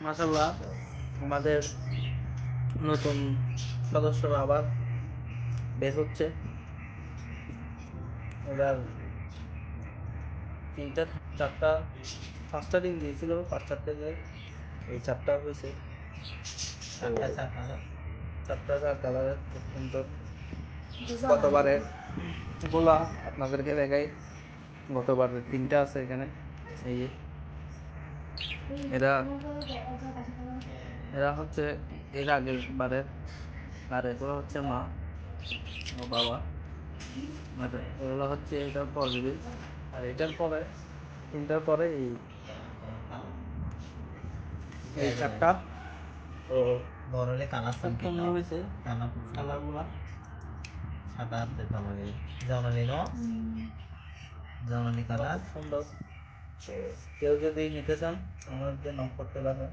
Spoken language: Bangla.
মাশাআল্লাহ আমাদের নতুন সদস্যরা আবার বের হচ্ছে। এবার ৩টা ৪টা ৫টা ডিম দিয়েছিল, ৫টা থেকে এই ৪টা হয়েছে। ৪টা ৪ কালারের খুব সুন্দর। গতবারের গোলা আপনাদেরকে দেখাই, গতবারের ৩টা আছে এখানে। এই যে এরা এরা হচ্ছে এর আগের বারের, আর এগুলো হচ্ছে মা ও বাবা। আর এগুলো হচ্ছে এটার পরে, আর এটার পরে ৩টার পরে এই এই ৪টা ও বড়লে কালার খুব সুন্দর হয়েছে কালার কালারগুলা। সাদা জননী ন জননী কালার খুব সুন্দর। কেউ যদি নিতে চান আমার নক করতে পারেন।